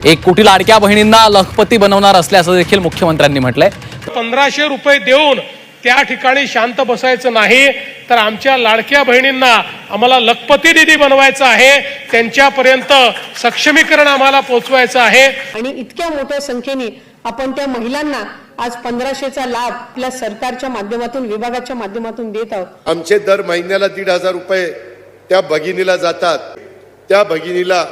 1 कोटी लाडक्या बहिणींना लखपती बनवणार असल्याचं देखील मुख्यमंत्र्यांनी म्हटलंय। 1500 रुपये देऊन त्या ठिकाणी शांत बसायचं नाही, तर आमच्या लाडक्या बहिणींना आम्हाला लखपती निधी बनवायचा आहे, त्यांच्यापर्यंत सक्षमीकरण आम्हाला पोहोचवायचं आहे। आणि इतक्या मोठ्या संख्येने आपण त्या महिलांना आज 1500चा लाभ आपल्या सरकारच्या माध्यमातून विभागाच्या माध्यमातून देत आहोत। आमचे दर महिन्याला 1,500 रुपये त्या भगिनीला जातात। त्या भगिनीला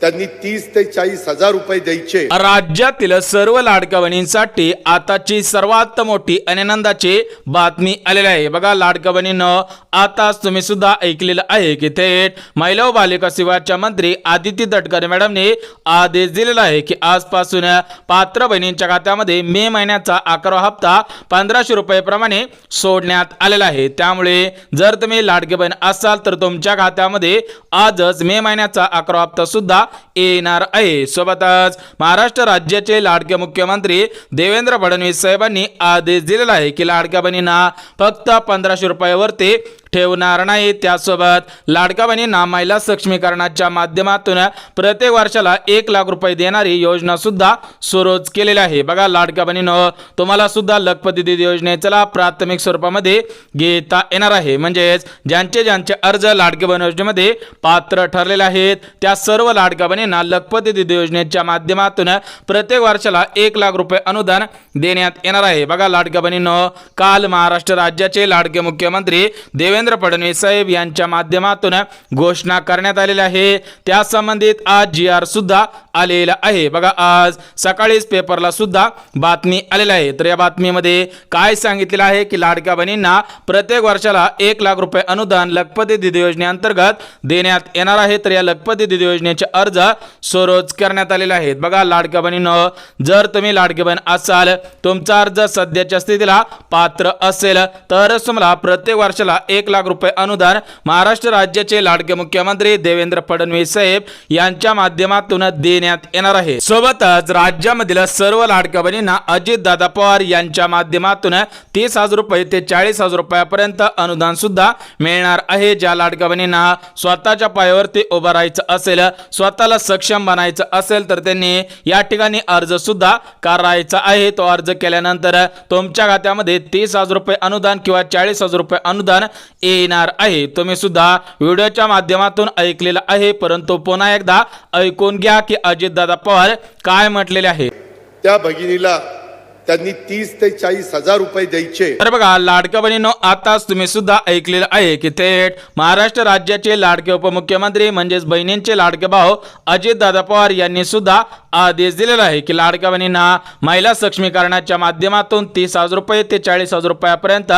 त्यांनी 30 ते 40 हजार रुपये द्यायचे। राज्यातील सर्व लाडक्या बहिणींसाठी आताची सर्वात मोठी आनंदाची बातमी आलेली आहे। बघा लाडक्या बहिणींनो, आताच तुम्ही सुद्धा ऐकलेलं आहे की थेट महिला व बालिका सेवाच्या मंत्री आदिती तटकरे मॅडमने आदेश दिलेला आहे की आजपासून पात्र बहिणींच्या खात्यामध्ये मे महिन्याचा 11वा हप्ता 1500 रुपये प्रमाणे सोडण्यात आलेला आहे। त्यामुळे जर तुम्ही लाडकी बहीण असाल तर तुमच्या खात्यामध्ये आजच मे महिन्याचा 11वा हप्ता सुद्धा येणार आहे। सोबतच महाराष्ट्र राज्याचे लाडके मुख्यमंत्री देवेंद्र फडणवीस साहेबांनी आदेश दिलेला आहे की लाडक्या बहिणींना फक्त 1500 रुपयावरती ठेवणार नाही। त्यासोबत लाडक्या बहिणींना महिला सक्षमीकरणाच्या माध्यमातून प्रत्येक वर्षाला 1 लाख रुपये देणारी योजना सुद्धा सुरू केलेली आहे। बघा लाडक्या बहिणींनो, तुम्हाला सुद्धा लखपती दीदी योजनेचा लाभ प्राथमिक स्वरूपामध्ये घेता येणार आहे। म्हणजेच ज्यांचे अर्ज लाडकी बहीण योजनेमध्ये पात्र ठरलेले आहेत त्या सर्व लाडक्या बहिणींना लखपती दीदी योजनेच्या माध्यमातून प्रत्येक वर्षाला 1 लाख रुपये अनुदान देण्यात येणार आहे। बघा लाडक्या बहिणींनो, काल महाराष्ट्र राज्याचे लाडके मुख्यमंत्री देवेंद्र फडणवीस साहेब यांच्या माध्यमातून घोषणा करण्यात आलेली आहे। त्या संबंधित आज GR सुद्धा आलेला आहे। बघा आज सकाळीच पेपरला सुद्धा बातमी आलेली आहे। तर या बातमीमध्ये काय सांगितलेलं आहे की लाडक्या बहिणींना प्रत्येक वर्षाला 1 लाख रुपये अनुदान लखपती दीदी योजनेअंतर्गत देण्यात येणार आहे। तर या लखपती दीदी योजनेचे अर्ज सुरू करण्यात आलेले आहेत। बघा लाडक्या बहिणींनो, जर तुम्ही लाडकी बहीण असाल, तुमचा अर्ज सध्याच्या स्थितीला पात्र असेल तर तुम्हाला प्रत्येक वर्षाला 1 लाख रुपये अनुदान महाराष्ट्र राज्याचे लाडके मुख्यमंत्री देवेंद्र फडणवीस साहेब यांच्या माध्यमातून देण्यात येणार आहे। सोबतच राज्यामधील सर्व लाडक्या बहिणींना अजितदादा पवार यांच्या माध्यमातून 30,000 रुपये ते 40,000 रुपयापर्यंत अनुदान सुद्धा मिळणार आहे। ज्या लाडक्या बहिणींना स्वतःच्या पायावरती उभं राहायचं असेल, स्वतःला सक्षम बनायचं असेल तर त्यांनी या ठिकाणी अर्ज सुद्धा करायचा आहे। तो अर्ज केल्यानंतर तुमच्या खात्यामध्ये 30,000 रुपये अनुदान किंवा 40,000 रुपये अनुदान येणार आहे। तुम्ही सुद्धा व्हिडिओच्या माध्यमातून ऐकलेलं आहे, परंतु पुन्हा एकदा ऐकून घ्या की अजितदादा पवार काय म्हटलेले आहे। त्या भगिनीला त्यांनी 30 ते 40 हजार रुपये द्यायचे। तर बघा लाडक्या बहिणींनो, आताच तुम्ही सुद्धा ऐकलेलं आहे की थेट महाराष्ट्र राज्याचे लाडके उपमुख्यमंत्री म्हणजेच बहिणींचे लाडके भाऊ अजितदादा पवार यांनी सुद्धा आदेश दिलेला आहे की लाडक्या बहिणींना महिला सक्षमीकरणाच्या माध्यमातून 30,000 रुपये ते 40,000 रुपयापर्यंत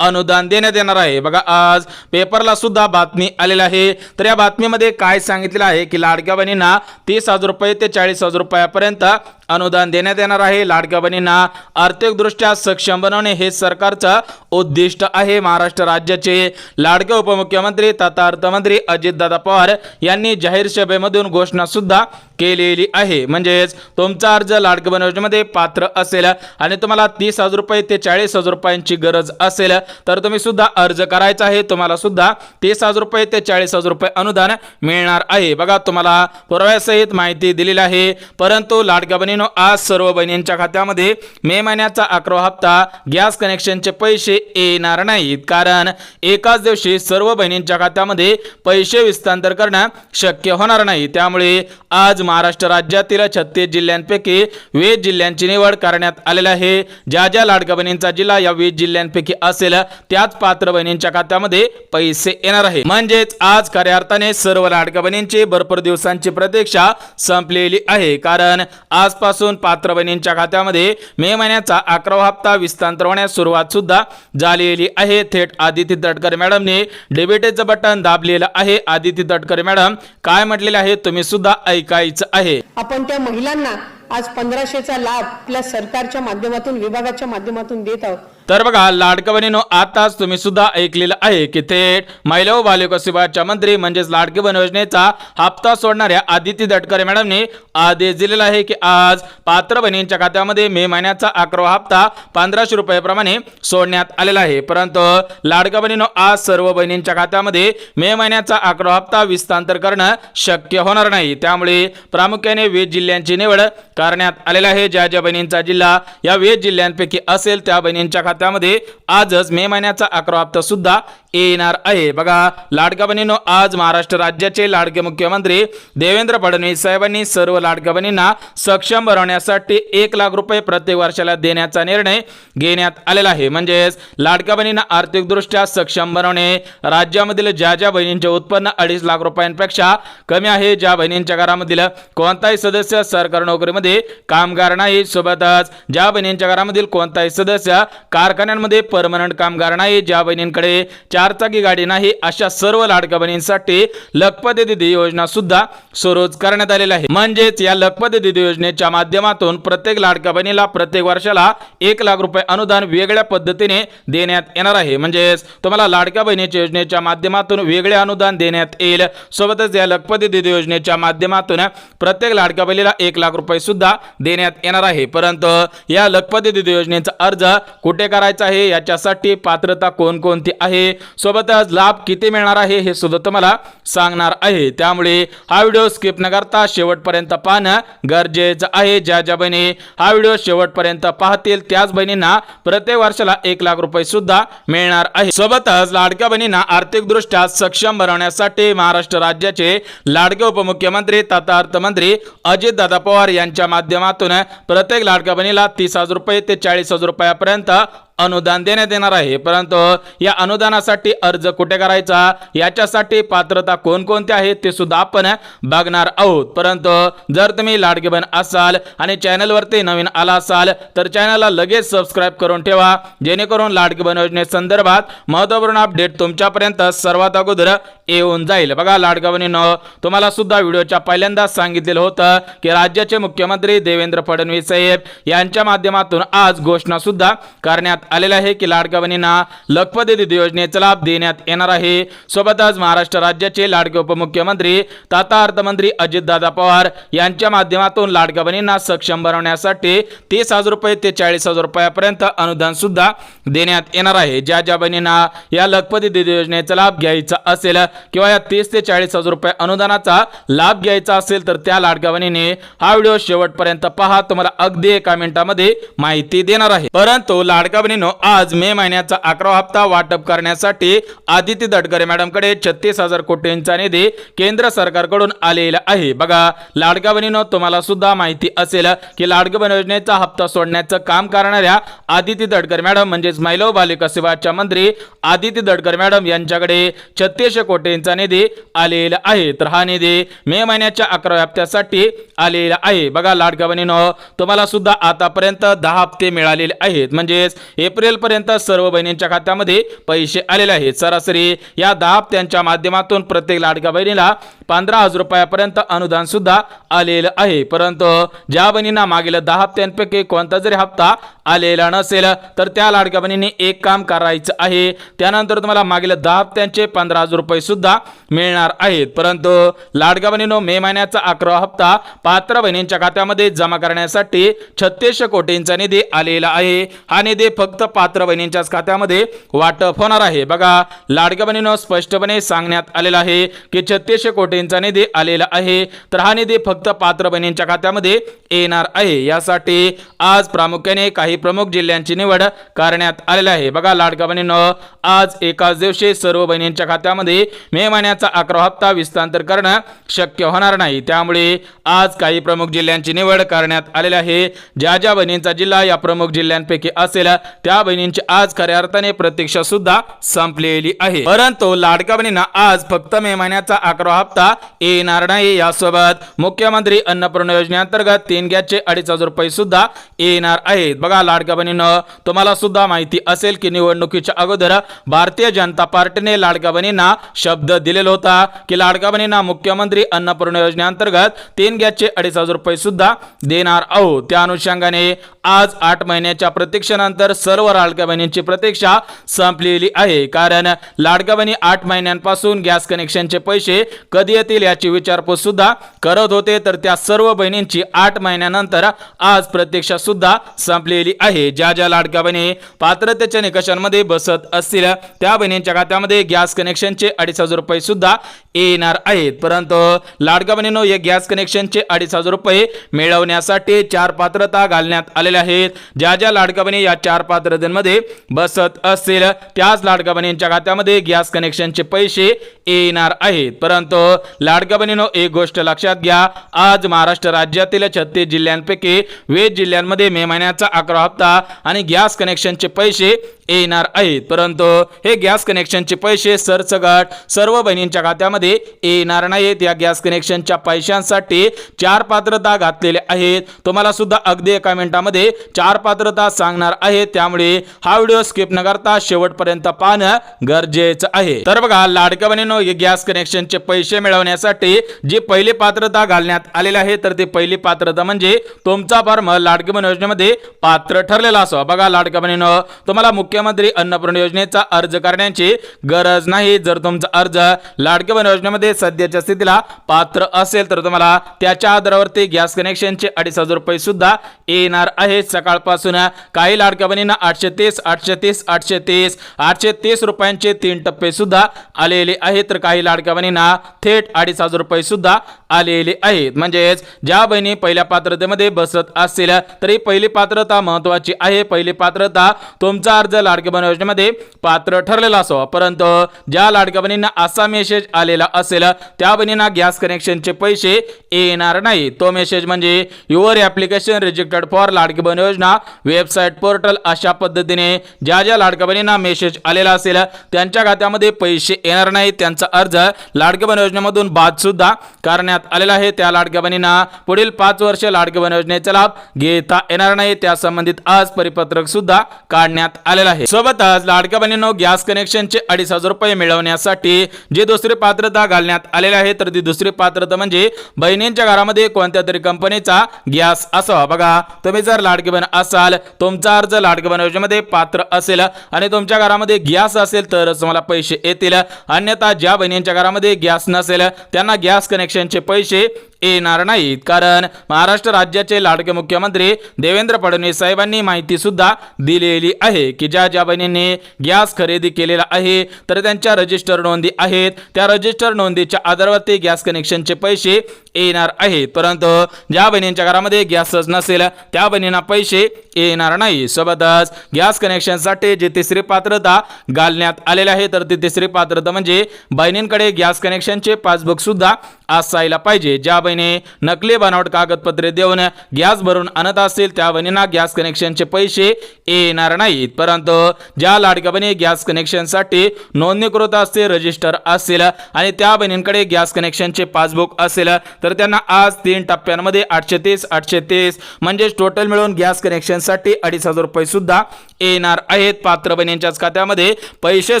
अनुदान देण्यात येणार आहे। बघा आज पेपरला सुद्धा बातमी आलेली आहे। तर या बातमीमध्ये काय सांगितलेलं आहे की लाडक्या बहिणींना 30,000 रुपये ते 40,000 रुपयापर्यंत अनुदान देण्यात येणार आहे। लाडक्या बहिणींना आर्थिकदृष्ट्या सक्षम बनवणे हे सरकारचं उद्दिष्ट आहे। महाराष्ट्र राज्याचे लाडके उपमुख्यमंत्री तथा अर्थमंत्री अजितदादा पवार यांनी जाहीर सभेमधून घोषणा सुद्धा केलेली आहे। म्हणजेच तुमचा अर्ज लाडकी बहीण योजनेमध्ये पात्र असेल आणि तुम्हाला 30,000 रुपये ते 40,000 रुपयांची गरज असेल तर तुम्ही सुद्धा अर्ज करायचा आहे। तुम्हाला सुद्धा 30,000 रुपये ते 40,000 रुपये अनुदान मिळणार आहे। बघा तुम्हाला पुराव्यासहित माहिती दिलेली आहे। परंतु लाडक्या बहिणींनो, आज सर्व बहिणींच्या खात्यामध्ये मे महिन्याचा 11वा हप्ता गॅस कनेक्शनचे पैसे येणार नाहीत, कारण एकाच दिवशी सर्व बहिणींच्या खात्यामध्ये पैसे हस्तांतर करणं शक्य होणार नाही। त्यामुळे आज महाराष्ट्र राज्यातील 36 जिल्ह्यांपैकी 20 जिल्ह्यांची निवड करण्यात आलेली आहे। ज्या लाडक्या बहिणींचा जिल्हा या 20 जिल्ह्यांपैकी असेल त्याच पात्र बहिणींच्या खात्यामध्ये पैसे येणार आहे। म्हणजेच आज खऱ्या अर्थाने सर्व लाडक्या बहिणींची भरपूर दिवसांची प्रतीक्षा संपलेली आहे, कारण आजपासून पात्र बहिणींच्या खात्यामध्ये मे महिन्याचा 11वा हप्ता हस्तांतर होण्यास सुरुवात सुद्धा झालेली आहे। थेट आदिती तटकरे मॅडमने डेबिटचं बटन दाबलेलं आहे। आदिती तटकरे मॅडम काय म्हटलेले आहे तुम्ही सुद्धा ऐकायचं आहे। आपण त्या महिलांना आज 1500चा लाभ आपल्या सरकारच्या माध्यमातून विभागाच्या माध्यमातून देत आहोत। तर बघा लाडक्या बहिणींनो, आताच तुम्ही सुद्धा ऐकलेलं आहे की थेट महिला व बालविकास विभागाच्या मंत्री म्हणजेच लाडकी बहीण योजनेचा हप्ता सोडणाऱ्या आदिती तटकरे मॅडमने आदेश दिलेला आहे की आज पात्र बहिणींच्या खात्यामध्ये मे महिन्याचा 11वा हप्ता 1500 रुपये सोडण्यात आलेला आहे. परंतु लाडक्या बहिणींनो, आज सर्व बहिणींच्या खात्यामध्ये मे महिन्याचा 11वा हप्ता विस्तांतर करणं शक्य होणार नाही. त्यामुळे प्रामुख्याने 20 जिल्ह्यांची निवड करण्यात आलेला आहे. ज्या ज्या बहिणींचा जिल्हा या 20 जिल्ह्यांपैकी असेल त्या बहिणींच्या खात्यामध्ये आजच मे महिन्याचा 11वा हप्ता सुद्धा येणार आहे. बघा लाडक्या बहिणींनो, आज महाराष्ट्र राज्याचे लाडके मुख्यमंत्री देवेंद्र फडणवीस साहेबांनी सर्व लाडक्या बहिणींना सक्षम बनवण्यासाठी 1 लाख रुपये प्रत्येक वर्षाला देण्याचा निर्णय घेण्यात आलेला आहे. म्हणजेच लाडक्या बहिणींना आर्थिकदृष्ट्या सक्षम बनवणे. राज्यामधील ज्या ज्या बहिणींचे उत्पन्न 2.5 लाख रुपयांपेक्षा कमी आहे, ज्या बहिणींच्या घरामधील कोणताही सदस्य सरकारी नोकरीमध्ये कामगार नाही, सोबतच ज्या बहिणींच्या घरामधील कोणताही सदस्य कारखान्यांमध्ये परमनंट कामगार नाही, ज्या बहिणींकडे 4 चाकी गाडी नाही, अशा सर्व लाडक्या बहिणींसाठी लखपती दीदी योजना सुद्धा सुरू करण्यात आलेली आहे. म्हणजेच या लखपती दीदी योजनेच्या माध्यमातून प्रत्येक लाडक्या बहिणीला प्रत्येक वर्षाला 1 लाख रुपये अनुदान वेगळ्या पद्धतीने देण्यात येणार आहे. म्हणजेच तुम्हाला लाडक्या बहिणीच्या योजनेच्या माध्यमातून वेगळे अनुदान देण्यात येईल. सोबतच या लखपती दीदी योजनेच्या माध्यमातून प्रत्येक लाडक्या बहिणीला 1 लाख रुपये सुद्धा देण्यात येणार आहे. परंतु या लखपती दीदी योजनेचा अर्ज कुठे करायचा आहे, याच्यासाठी पात्रता कोणकोणती आहे, सोबतच लाभ किती मिळणार आहे हे सुद्धा तुम्हाला सांगणार आहे. त्यामुळे हा व्हिडिओ स्किप न करता शेवटपर्यंत पाहणं गरजेचं आहे. ज्या ज्या बहिणी हा व्हिडिओ शेवटपर्यंत पाहतील त्याच बहिणींना प्रत्येक वर्षाला 1 लाख रुपये सुद्धा मिळणार आहे. सोबतच लाडक्या बहिणींना आर्थिकदृष्ट्या सक्षम बनवण्यासाठी महाराष्ट्र राज्याचे लाडके उपमुख्यमंत्री तथा अर्थमंत्री अजितदादा पवार यांच्या माध्यमातून प्रत्येक लाडक्या बहिणीला 30,000 रुपये ते 40,000 रुपयापर्यंत अनुदान देण्यात येणार आहे. परंतु या अनुदानासाठी अर्ज कुठे करायचा, याच्यासाठी पात्रता कोणकोणती आहे ते सुद्धा आपण बघणार आहोत. परंतु जर तुम्ही लाडकी बहीण असाल आणि चॅनलवरती नवीन आला असाल तर चॅनलला लगेच सबस्क्राईब करून ठेवा, जेणेकरून लाडकी बहीण योजनेसंदर्भात महत्त्वपूर्ण अपडेट तुमच्यापर्यंत सर्वात अगोदर येऊन जाईल. बघा लाडक्या बहिणींनो, तुम्हाला सुद्धा व्हिडिओच्या पहिल्यांदाच सांगितलेलं होतं की राज्याचे मुख्यमंत्री देवेंद्र फडणवीस साहेब यांच्या माध्यमातून आज घोषणा सुद्धा करण्यात आलेला आहे की लाडक्या बहिणींना लखपती दीदी योजनेचा लाभ देण्यात येणार आहे. सोबतच महाराष्ट्र राज्याचे लाडके उपमुख्यमंत्री तथा अर्थमंत्री अजितदादा पवार यांच्या माध्यमातून लाडक्या बहिणींना सक्षम बनवण्यासाठी 30,000 रुपये ते 40,000 रुपयापर्यंत अनुदान सुद्धा देण्यात येणार आहे. ज्या ज्या बहिणींना या लखपती दीदी योजनेचा लाभ घ्यायचा असेल किंवा या 30 ते 40,000 रुपये अनुदानाचा लाभ घ्यायचा असेल तर त्या लाडक्या बहिणीने हा व्हिडिओ शेवटपर्यंत पहा. तुम्हाला अगदी 1 मिनिटामध्ये माहिती देणार आहे. परंतु लाडक्या बहिणींनो, आज मे महिन्याचा 11वा हप्ता वाटप करण्यासाठी आदिती तटकरे मॅडमकडे 36,000 कोटींचा निधी केंद्र सरकारकडून आलेला आहे. बघा लाडक्या बहिणींनो, तुम्हाला सुद्धा माहिती असेल की लाडकी बहीण योजनेचा हप्ता सोडण्याचं काम करणाऱ्या आदिती तटकरे मॅडम म्हणजेच महिला व बालविकास विभागाच्या मंत्री आदिती तटकरे मॅडम यांच्याकडे 3600 कोटींचा निधी आलेला आहे. तर हा निधी मे महिन्याच्या 11व्या हप्त्यासाठी आलेला आहे. बघा लाडक्या बहिणींनो, तुम्हाला सुद्धा आतापर्यंत 10 हप्ते मिळालेले आहेत. म्हणजेच एप्रिल पर्यंत सर्व बहिणींच्या खात्यामध्ये पैसे आलेले आहेत. सरासरी या 10 हप्त्यांच्या माध्यमातून प्रत्येक लाडक्या बहिणीला 15,000 रुपयापर्यंत अनुदान सुद्धा आलेलं आहे. परंतु ज्या बहिणींना मागील 10 हप्त्यांपैकी कोणता जरी हप्ता आलेला नसेल तर त्या लाडक्या बहिणींनी एक काम करायचं आहे. त्यानंतर तुम्हाला मागील 10 हप्त्यांचे 15,000 रुपये सुद्धा मिळणार आहेत. परंतु लाडक्या बहिणींनो, मे महिन्याचा 11वा हप्ता पात्र बहिणींच्या खात्यामध्ये जमा करण्यासाठी 3600 कोटींचा निधी आलेला आहे. हा निधी फक्त पात्र बहिणींच्याच खात्यामध्ये वाटप होणार आहे. बघा लाडक्या बहिणींनो, स्पष्टपणे सांगण्यात आलेलं आहे की 3600 कोटींचा निधी आलेला आहे. तर हा निधी फक्त पात्र बहिणींच्या खात्यामध्ये येणार आहे. यासाठी आज प्रामुख्याने काही प्रमुख जिल्ह्यांची निवड करण्यात आलेली आहे. बघा लाडक्या बहिणींनो, आज एकाच दिवशी सर्व बहिणींच्या खात्यामध्ये मे महिन्याचा 11वा हप्ता विस्तांतर करणं शक्य होणार नाही. त्यामुळे आज काही प्रमुख जिल्ह्यांची निवड करण्यात आलेली आहे. ज्या ज्या बहिणींचा जिल्हा या प्रमुख जिल्ह्यांपैकी असेल त्या बहिणींची आज खऱ्या अर्थाने प्रतीक्षा सुद्धा संपलेली आहे. परंतु लाडक्या बहिणींना आज फक्त मे महिन्याचा 11वा हप्ता येणार नाही. यासोबत मुख्यमंत्री अन्नपूर्णा योजनेअंतर्गत 3 गॅसचे 2,500 रुपये सुद्धा येणार आहेत. बघा लाडक्या बहिणींनो, तुम्हाला सुद्धा माहिती असेल की निवडणुकीच्या अगोदर भारतीय जनता पार्टीने लाडक्या बहिणींना शब्द दिलेला होता की लाडक्या बहिणींना मुख्यमंत्री अन्नपूर्णा योजनेअंतर्गत 3 गॅसचे 2,500 रुपये सुद्धा देणार आहोत। त्या अनुषंगाने आज 8 महिन्याच्या प्रतीक्षेनंतर सर्व लाडक्या बहिणींची प्रतीक्षा संपलेली आहे। कारण लाडक्या बहिणी 8 महिन्यांपासून गॅस कनेक्शनचे पैसे कधी येतील याची विचारपूस सुद्धा करत होते, तर त्या सर्व बहिणींची 8 महिन्यानंतर आज प्रतीक्षा सुद्धा संपलेली आहे। ज्या ज्या लाडक्या बहिणी पात्रतेच्या निकषांमध्ये बसत असतील त्या बहिणींच्या खात्यामध्ये गॅस कनेक्शनचे 2,500 रुपये सुद्धा येणार आहेत। परंतु लाडक्या बहिणींनो, या गॅस कनेक्शनचे 2,500 रुपये मिळवण्यासाठी 4 पात्रता घालण्यात आलेल्या आहेत। ज्या ज्या लाडक्या बहिणी या 4 पात्रतेमध्ये बसत असतील त्याच लाडक्या बहिणींच्या खात्यामध्ये गॅस कनेक्शनचे पैसे येणार आहेत। परंतु लाडक्या बहिणींनो, एक गोष्ट लक्षात घ्या, आज महाराष्ट्र राज्यातील 36 जिल्ह्यांपैकी 20 जिल्ह्यांमध्ये मे महिन्याचा 11वा हप्ता आणि गॅस कनेक्शनचे पैसे येणार आहेत। परंतु हे गॅस कनेक्शनचे पैसे सरसकट सर्व बहिणींच्या खात्यामध्ये येणार नाहीत। या गॅस कनेक्शनच्या पैशांसाठी 4 पात्रता घातलेल्या आहेत। तुम्हाला सुद्धा अगदी एका मिनिटामध्ये 4 पात्रता सांगणार आहे, त्यामुळे हा व्हिडिओ स्किप न करता शेवटपर्यंत पाहणं गरजेचं आहे। तर बघा लाडक्या बहिणींनो, हे गॅस कनेक्शनचे पैसे मिळवण्यासाठी जी पहिली पात्रता घालण्यात आलेली आहे, तर ती पहिली पात्रता म्हणजे तुमचा फॉर्म लाडकी बहीण योजनेमध्ये पात्र ठरलेला असो। बघा लाडक्या बहिणींनो, तुम्हाला मुख्यमंत्री अन्नपूर्णा योजनेचा अर्ज करण्याची गरज नाही। जर तुमचा अर्ज लाडकी बहीण योजनेमध्ये सध्याच्या स्थितीला पात्र असेल तर तुम्हाला त्याच्या आधारावरती गॅस कनेक्शनचे 2,500 रुपये सुद्धा येणार आहेत। सकाळपासून काही लाडक्या बहिणींना 830 रुपयांचे 3 टप्पे सुद्धा आलेले आहेत, तर काही लाडक्या बहिणींना थेट 2,500 रुपये सुद्धा आलेले आहेत। म्हणजेच ज्या बहिणी पहिल्या पात्रतेमध्ये बसत असतील तरी पहिली पात्रता महत्वाची आहे। पहिली पात्रता तुमचा अर्ज लाडकी बहीण योजनेमध्ये पात्र ठरलेला असो। परंतु ज्या लाडक्या बहिणींना असा मेसेज आलेला असेल त्या बहिणींना गॅस कनेक्शनचे पैसे येणार नाही। तो मेसेज म्हणजे your application rejected for Ladki Bahin योजना वेबसाईट पोर्टल, अशा पद्धतीने ज्या ज्या लाडक्या बहिणींना मेसेज आलेला असेल त्यांच्या खात्यामध्ये पैसे येणार नाही। त्यांचा अर्ज लाडकी बहीण योजनेमधून बाद सुद्धा करण्यात आलेला आहे। त्या लाडक्या बहिणींना पुढील 5 वर्ष लाडकी बहीण योजनेचा लाभ घेता येणार नाही। त्या संबंधित आज परिपत्रक सुद्धा काढण्यात आलेला आहे। सोबतच लाडक्या बहिणींनो, गॅस कनेक्शनचे 2,500 रुपये मिळवण्यासाठी जी दुसरी पात्रता घालण्यात आलेली आहे, तर ती दुसरी पात्रता म्हणजे बहिणींच्या घरामध्ये कोणत्या तरी कंपनीचा गॅस असावा। बघा, तुम्ही जर लाडकी बहीण असाल, तुमचा अर्ज लाडकी बहीण योजनेमध्ये पात्र असेल आणि तुमच्या घरामध्ये गॅस असेल तरच तुम्हाला पैसे येतील। अन्यथा ज्या बहिणींच्या घरामध्ये गॅस नसेल त्यांना गॅस कनेक्शनचे पैसे येणार नाहीत। कारण महाराष्ट्र राज्याचे लाडके मुख्यमंत्री देवेंद्र फडणवीस साहेबांनी माहिती सुद्धा दिलेली आहे की ज्या ज्या बहिणींनी गॅस खरेदी केलेला आहे तर त्यांच्या रजिस्टर नोंदी आहेत, त्या रजिस्टर नोंदीच्या आधारावरती गॅस कनेक्शनचे पैसे येणार आहेत। परंतु ज्या बहिणींच्या घरामध्ये गॅसच नसेल त्या बहिणींना पैसे येणार नाही। सोबतच गॅस कनेक्शनसाठी जी तिसरी पात्रता घालण्यात आलेली आहे, तर ती तिसरी पात्रता म्हणजे बहिणींकडे गॅस कनेक्शनचे पासबुक सुद्धा असायला पाहिजे। ज्या बहिणी नकली बनावट कागदपत्रे देऊन गॅस भरून आणत असतील त्या बहिणींना गॅस कनेक्शनचे पैसे येणार नाहीत। परंतु ज्या लाडक्या बहिणी गॅस कनेक्शनसाठी नोंदणीकृत असतील, रजिस्टर असेल आणि त्या बहिणींकडे गॅस कनेक्शनचे पासबुक असेल तर त्यांना आज 3 टप्प्यांमध्ये 830 म्हणजे टोटल मिळून गॅस कनेक्शनसाठी 2,500 रुपये सुद्धा येणार आहेत। पात्र बहिणींच्याच खात्यामध्ये पैसे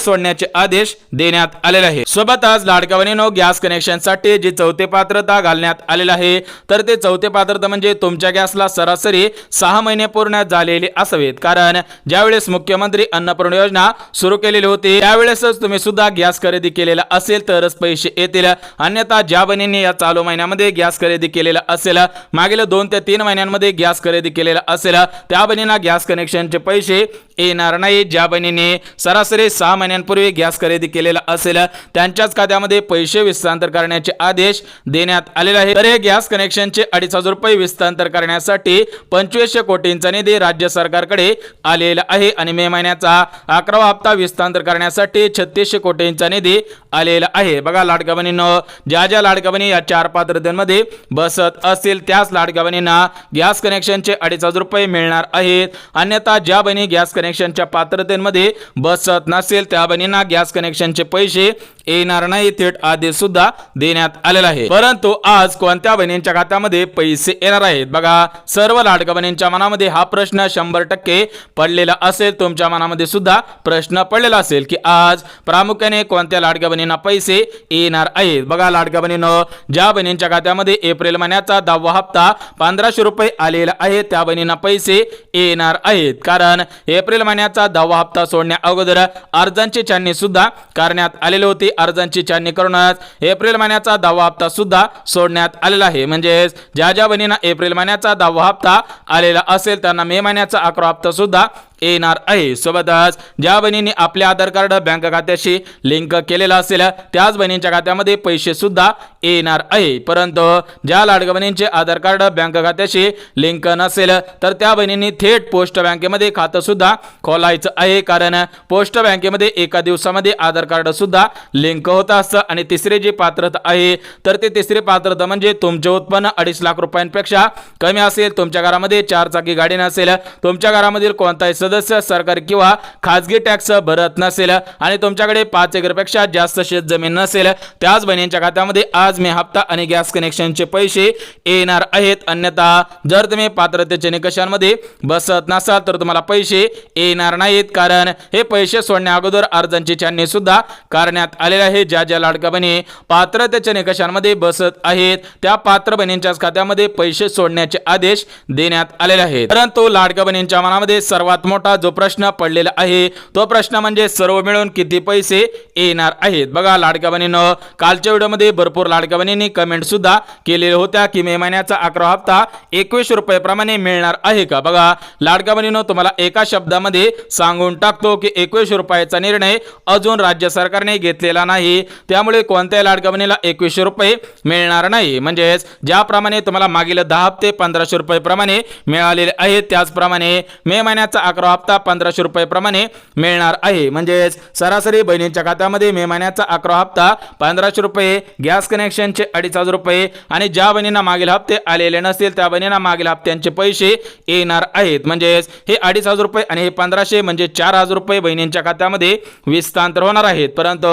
सोडण्याचे आदेश देण्यात आलेले आहे। सोबतच लाडक्या बहिणींनो, गॅस कनेक्शनसाठी जी चौथी पात्रता घालण्यात आलेली आहे, तर ते चौथी पात्रता म्हणजे तुमच्या गॅसला सरासरी 6 महिने पूर्ण झालेले असावेत। कारण ज्यावेळेस मुख्यमंत्री अन्नपूर्णा योजना सुरू केलेली होती त्यावेळेसच तुम्ही सुद्धा गॅस खरेदी केलेला असेल तरच पैसे येतील। अन्यथा ज्या बहिणींनी या चालू महिन्यामध्ये गॅस खरेदी केलेला असेल, मागील 2 ते 3 महिन्यांमध्ये गॅस खरेदी केलेला असेल, त्या बहिणींना गॅस कनेक्शनचे पैसे येणार नाही। ज्या बहिणींनी सरासरी 6 महिन्यांपूर्वी गॅस खरेदी केलेला असेल त्यांच्याच खात्यामध्ये पैसे विस्तांतर करण्याचे आदेश देण्यात आलेले आहे। तर हे गॅस कनेक्शनचे 2,500 रुपये विस्तांतर करण्यासाठी 2500 कोटींचा निधी राज्य सरकारकडे आलेला आहे आणि मे महिन्याचा 11वा हप्ता विस्तांतर करण्यासाठी 3600 कोटींचा निधी आलेला आहे। बघा लाडक्या बहिणींनो, ज्या ज्या लाडक्या बहिणी या 4 पात्रतेमध्ये बसत असतील त्याच लाडक्या बहिणींना गॅस कनेक्शनचे 2,500 रुपये मिळणार आहेत। अन्यथा ज्या बहिणी गॅस कनेक्शनच्या पात्रतेमध्ये बसत नसेल त्या बहिणींना गॅस कनेक्शनचे पैसे येणार नाही, थेट आदेश सुद्धा देण्यात आले आलेला आहे। परंतु आज कोणत्या बहिणींच्या खात्यामध्ये पैसे येणार आहेत? बघा, सर्व लाडक्या बहिणींच्या मनामध्ये हा प्रश्न 100% पडलेला असेल। तुमच्या मनामध्ये सुद्धा प्रश्न पडलेला असेल की आज प्रामुख्याने कोणत्या लाडक्या बहिणींना पैसे येणार आहेत। बघा लाडक्या बहिणींनो, ज्या बहिणींच्या खात्यामध्ये एप्रिल महिन्याचा 10वा हप्ता 1500 रुपये आलेला आहे त्या बहिणींना पैसे येणार आहेत, कारण एप्रिल महिन्याचा 10वा हप्ता सोडण्या अगोदर अर्जांची छाननी सुद्धा करण्यात आलेली होती। अर्जांची छाननी करूनच एप्रिल महिन्याचा 10वा हप्ता सुद्धा सोडण्यात आलेला आहे। म्हणजे ज्या ज्या बहिणींना एप्रिल महिन्याचा 10वा हप्ता आलेला असेल त्यांना मे महिन्याचा 11वा हप्ता सुद्धा येणार आहे। सोबतच ज्या बहिणींनी आपले आधार कार्ड बँक खात्याशी लिंक केलेला असेल त्याच बहिणींच्या खात्यामध्ये पैसे सुद्धा येणार आहे। परंतु ज्या लाडक्या बहिणींचे आधार कार्ड बँक खात्याशी लिंक नसेल तर त्या बहिणींनी थेट पोस्ट बँकेमध्ये खातं सुद्धा खोलायचं आहे, कारण पोस्ट बँकेमध्ये एका दिवसामध्ये आधार कार्ड सुद्धा लिंक होत असतं। आणि तिसरी जी पात्रता आहे तर ती तिसरी पात्रता म्हणजे तुमचे उत्पन्न 2.5 लाख रुपयांपेक्षा कमी असेल, तुमच्या घरामध्ये 4 चाकी गाडी नसेल, तुमच्या घरामधील कोणताही सदस्य सरकारी किंवा खाजगी टॅक्स भरत नसेल आणि तुमच्याकडे 5 एकरपेक्षा जास्त शेत जमीन नसेल, त्याच बहिणींच्या खात्यामध्ये आज मे हप्ता आणि गॅस कनेक्शनचे पैसे येणार आहेत। अन्यथा जर तुम्ही पात्रतेच्या निकषांमध्ये बसत नसाल तर तुम्हाला पैसे येणार नाहीत, कारण हे पैसे सोडण्या अगोदर अर्जांची छाननी सुद्धा करण्यात आलेली आहे। ज्या ज्या लाडक्या बहिणी पात्रतेच्या निकषांमध्ये बसत आहेत त्या पात्र बहिणींच्याच खात्यामध्ये पैसे सोडण्याचे आदेश देण्यात आलेले आहेत। परंतु लाडक्या बहिणींच्या मनामध्ये सर्वात मोठा जो प्रश्न पडलेला आहे तो प्रश्न म्हणजे सर्व मिळून किती पैसे येणार आहेत। बघा लाडक्या बहिणींनो, कालच्या व्हिडिओमध्ये भरपूर लाडक्या बहिणींनी कमेंट सुद्धा केलेल्या होत्या की मे महिन्याचा 11वा हप्ता 21 रुपये प्रमाणे मिळणार आहे का? बघा लाडक्या बहिणींनो, तुम्हाला एका शब्दामध्ये सांगून टाकतो की 21 रुपयाचा निर्णय अजून राज्य सरकारने घेतलेला नाही, त्यामुळे कोणत्याही लाडक्या बहिणीला 21 रुपये मिळणार नाही। म्हणजेच ज्याप्रमाणे तुम्हाला मागील 10 हप्ते 1500 रुपये प्रमाणे मिळालेले आहेत त्याचप्रमाणे मे महिन्याचा 11वा हप्ता 1500 रुपये प्रमाणे मिळणार आहे। म्हणजेच सरासरी बहिणींच्या खात्यामध्ये मे महिन्याचा 11वा हप्ता 1500 रुपये, गॅस कनेक्शनचे 2,500 रुपये आणि ज्या बहिणींना मागील हप्ते आलेले नसतील त्या बहिणींना मागील हप्त्यांचे पैसे येणार आहेत। म्हणजेच हे 2,500 रुपये आणि हे 1500 म्हणजे 4,000 रुपये बहिणींच्या खात्यामध्ये विस्तांतर होणार आहेत। परंतु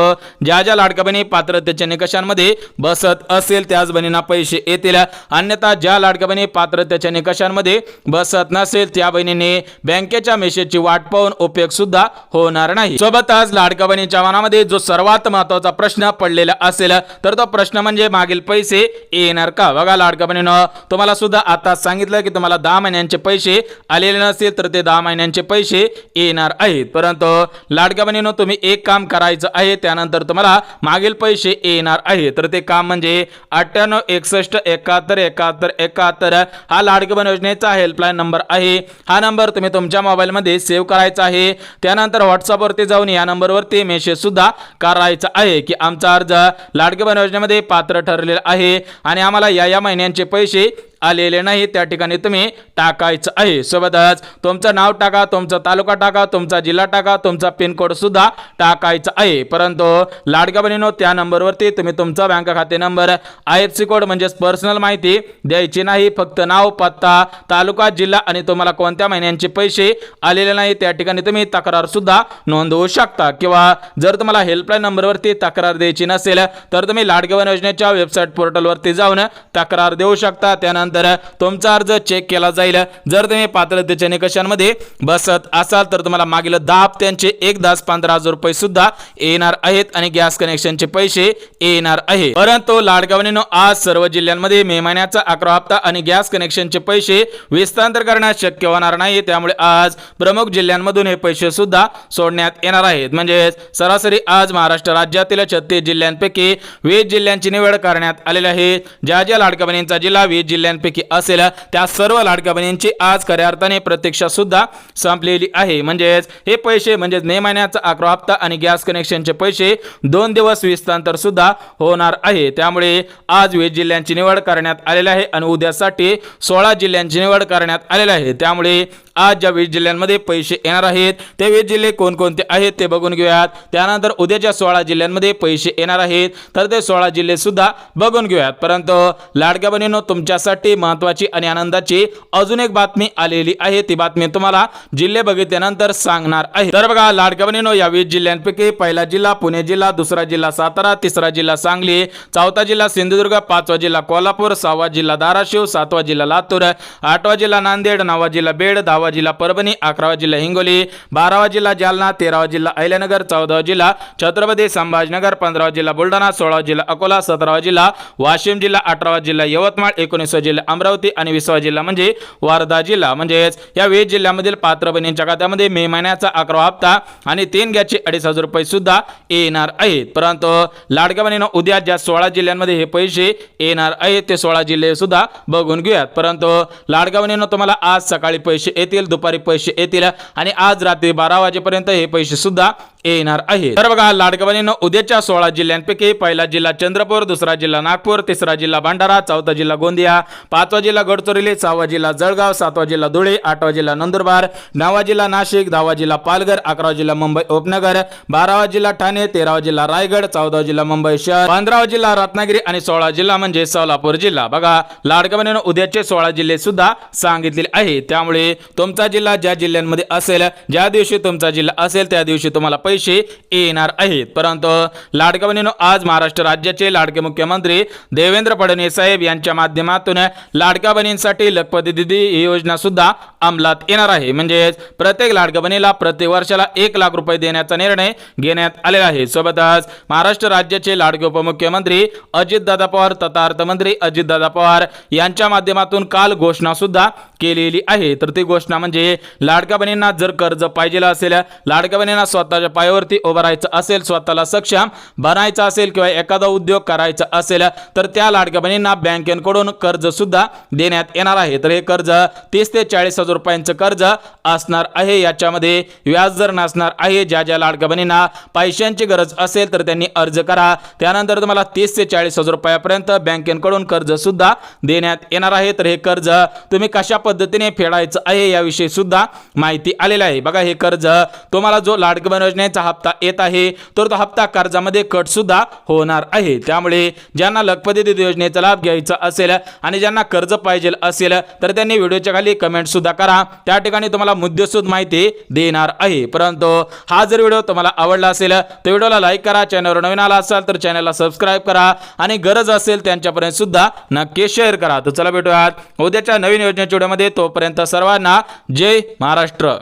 ज्या ज्या लाडक्या बहिणी पात्रतेच्या निकषांमध्ये बसत असेल त्याच बहिणींना पैसे येतील, अन्यथा ज्या लाडक्या बहिणी पात्रतेच्या निकषांमध्ये बसत नसेल त्या बहिणींनी बँकेच्या मेसेजची वाट पाहून उपयोग सुद्धा होणार नाही। सोबतच लाडक्या बहिणीच्या मनामध्ये जो सर्वात महत्त्वाचा प्रश्न पडलेला असेल तर तो प्रश्न म्हणजे मागील पैसे येणार का? बघा लाडक्या बहिणींनो, तुम्हाला सुद्धा आता सांगितलं की तुम्हाला 10 महिन्यांचे पैसे आलेले नसतील तर ते 10 महिन्यांचे पैसे येणार आहेत। परंतु लाडक्या बहिणींनो, तुम्ही एक काम करायचं आहे, त्यानंतर तुम्हाला मागील पैसे येणार आहे। तर ते काम म्हणजे 98 61 71 71 71 हा लाडक्या बहीण योजनेचा हेल्पलाईन नंबर आहे। हा नंबर तुम्ही तुमच्या मोबाईलमध्ये सेव्ह करायचा आहे। त्यानंतर व्हॉट्सअपवरती जाऊन या नंबरवरती मेसेज सुद्धा करायचा आहे की आमचा अर्ज लाडक्या बहीण योजनेमध्ये पात्र ठरलेला आहे आणि आम्हाला या महिन्यांचे पैसे आलेले नाही, त्या ठिकाणी तुम्ही टाकायचं आहे। सोबतच तुमचं नाव टाका, तुमचा तालुका टाका, तुमचा जिल्हा टाका, तुमचा पिन कोड सुद्धा टाकायचा आहे। परंतु लाडक्या बहिणींनो, त्या नंबरवरती तुम्ही तुमचा बँक खाते नंबर, IFSC कोड म्हणजे पर्सनल माहिती द्यायची नाही, फक्त नाव, पत्ता, तालुका, जिल्हा आणि तुम्हाला कोणत्या महिन्यांचे पैसे आलेले नाही त्या ठिकाणी तुम्ही तक्रार सुद्धा नोंदवू शकता। किंवा जर तुम्हाला हेल्पलाईन नंबरवरती तक्रार द्यायची नसेल तर तुम्ही लाडक्या बहीण योजनेच्या वेबसाईट पोर्टलवरती जाऊन तक्रार देऊ शकता। त्यानंतर तुमचा अर्ज चेक केला जाईल। जर तुम्ही पात्रतेच्या निकषांमध्ये बसत असाल तर तुम्हाला मागील 10 हप्त्यांचे 1,15,000 रुपये सुद्धा येणार आहेत आणि गॅस कनेक्शनचे पैसे येणार आहे। परंतु लाडक्या बहिणींनो, आज सर्व जिल्ह्यांमध्ये मे महिन्याचा 11वा हप्ता आणि गॅस कनेक्शनचे पैसे विस्तांतर करण्यास शक्य होणार नाही, त्यामुळे आज प्रमुख जिल्ह्यांमधून हे पैसे सुद्धा सोडण्यात येणार आहेत। म्हणजे सरासरी आज महाराष्ट्र राज्यातील 36 जिल्ह्यांपैकी 20 जिल्ह्यांची निवड करण्यात आलेली आहे। ज्या ज्या लाडक्या बहिणींचा जिल्हा 20 जिल्ह्यांपैकी असेल त्या सर्व लाडक्या बहिणींची आज खऱ्या अर्थाने प्रतीक्षा सुद्धा संपलेली आहे। म्हणजेच हे पैसे म्हणजे मे महिन्याचा 11वा हप्ता आणि गॅस कनेक्शनचे पैसे 2 दिवस विस्तांतर सुद्धा होणार आहे। त्यामुळे आज 20 जिल्ह्यांची निवड करण्यात आलेली आहे आणि उद्यासाठी 16 जिल्ह्यांची निवड करण्यात आलेली आहे। त्यामुळे आज ज्या 20 जिल्ह्यांमध्ये पैसे येणार आहेत ते 20 जिल्हे कोणकोणते आहेत ते बघून घेऊयात. त्यानंतर उद्याच्या 16 जिल्ह्यांमध्ये पैसे येणार आहेत तर ते 16 जिल्हे सुद्धा बघून घेऊयात. परंतु लाडक्या बहिणींनो, तुमच्यासाठी महत्त्वाची आणि आनंदाची अजून एक बातमी आलेली आहे. ती बातमी तुम्हाला जिल्हे बघितल्यानंतर सांगणार आहे. तर बघा लाडक्या बहिणींनो, या 20 जिल्ह्यांपैकी पहिला जिल्हा पुणे जिल्हा, दुसरा जिल्हा सातारा, तिसरा जिल्हा सांगली, चौथा जिल्हा सिंधुदुर्ग, पाचवा जिल्हा कोल्हापूर, सहावा जिल्हा धाराशिव, सातवा जिल्हा लातूर, आठवा जिल्हा नांदेड, नववा जिल्हा बीड, 10वा जिल्हा परभणी, 11वा जिल्हा हिंगोली, 12वा जिल्हा जालना, 13वा जिल्हा अहिल्यानगर, 14वा जिल्हा छत्रपती संभाजीनगर, 15वा जिल्हा बुलढाणा, 16वा जिल्हा अकोला, 17वा जिल्हा वाशिम जिल्हा, 18वा जिल्हा यवतमाळ, 19वा जिल्हा अमरावती आणि 20वा जिल्हा म्हणजे वर्धा जिल्हा. म्हणजेच या 20 जिल्ह्यामधील पात्र बहिणींच्या खात्यामध्ये मे महिन्याचा 11वा हप्ता आणि 3 गॅसचे 2,500 रुपये सुद्धा येणार आहेत. परंतु लाडक्या बहिणींनो, उद्या ज्या 16 जिल्ह्यांमध्ये हे पैसे येणार आहेत ते 16 जिल्हे सुद्धा बघून घेऊयात. परंतु लाडक्या बहिणींनो, तुम्हाला आज सकाळी पैसे येतील, दुपारी पैसे येतील आणि आज रात्री 12 वाजेपर्यंत हे पैसे सुद्धा येणार आहे. तर बघा लाडक्या बहिणींनो, उद्याच्या 16 जिल्ह्यांपैकी पहिला जिल्हा चंद्रपूर, दुसरा जिल्हा नागपूर, तिसरा जिल्हा भंडारा, चौथा जिल्हा गोंदिया, 5वा जिल्हा गडचिरोली, 6वा जिल्हा जळगाव, 7वा जिल्हा धुळे, 8वा जिल्हा नंदुरबार, 9वा जिल्हा नाशिक, 10वा जिल्हा पालघर, 11वा जिल्हा मुंबई उपनगर, 12वा जिल्हा ठाणे, 13वा जिल्हा रायगड, 14वा जिल्हा मुंबई शहर, 15वा जिल्हा रत्नागिरी आणि 16वा जिल्हा म्हणजे सोलापूर जिल्हा. बघा लाडक्या बहिणींनो, उद्याचे 16 जिल्हे सुद्धा सांगितलेले आहेत. त्यामुळे तुमचा जिल्हा ज्या जिल्ह्यांमध्ये असेल, ज्या दिवशी तुमचा जिल्हा असेल त्या दिवशी तुम्हाला पैसे येणार आहेत. परंतु लाडक्या बहिणींनो, आज महाराष्ट्र राज्याचे लाडके मुख्यमंत्री देवेंद्र फडणवीस साहेब यांच्या माध्यमातून लाडक्या बहिणींसाठी लखपती दीदी ही योजना सुद्धा अंमलात येणार आहे. म्हणजे प्रत्येक लाडक्या बहिणीला प्रति वर्षाला 1 लाख रुपये देण्याचा निर्णय घेण्यात आलेला आहे. सोबतच महाराष्ट्र राज्याचे लाडके उपमुख्यमंत्री अजितदादा पवार तथा अर्थमंत्री अजितदादा पवार यांच्या माध्यमातून काल घोषणा सुद्धा केलेली आहे. तर ती घोषणा म्हणजे लाडक्या बहिणींना जर कर्ज पाहिजे असेल, लाडक्या बहिणींना स्वतःच्या पायावरती उभं राहायचं असेल, स्वतःला सक्षम बनायचं असेल किंवा एखादा उद्योग करायचा असेल तर त्या लाडक्या बहिणींना बँकेकडून कर्ज सुद्धा देण्यात येणार आहे. तर हे कर्ज 30 ते 40,000 रुपयांचं कर्ज असणार आहे. याच्यामध्ये व्याज दर नसणार आहे. ज्या ज्या लाडक्या बहिणींना पैशांची गरज असेल तर त्यांनी अर्ज करा. त्यानंतर तुम्हाला 30 ते 40,000 रुपयापर्यंत बँकेकडून कर्ज सुद्धा देण्यात येणार आहे. तर हे कर्ज तुम्ही कशा पद्धतीने फेडायचं आहे याविषयी सुद्धा माहिती आलेली आहे. बघा हे कर्ज तुम्हाला जो लाडकी बहीण योजनेचा हप्ता येत आहे तर तो हप्ता कर्जामध्ये कट सुद्धा होणार आहे. त्यामुळे ज्यांना लखपती दीदी योजनेचा लाभ घ्यायचा असेल आणि ज्यांना कर्ज पाहिजे असेल तर त्यांनी व्हिडिओच्या खाली कमेंट सुद्धा करा. त्या ठिकाणी तुम्हाला मुद्देसूद माहिती देणार आहे. परंतु हा जर व्हिडिओ तुम्हाला आवडला असेल तर व्हिडिओला लाईक करा. चॅनलवर नवीन आला असाल तर चॅनलला सबस्क्राईब करा आणि गरज असेल त्यांच्यापर्यंत सुद्धा नक्की शेअर करा. तर चला भेटूयात उद्याच्या नवीन योजनेच्या व्हिडिओमध्ये. तोपर्यंत सर्वांना जय महाराष्ट्र.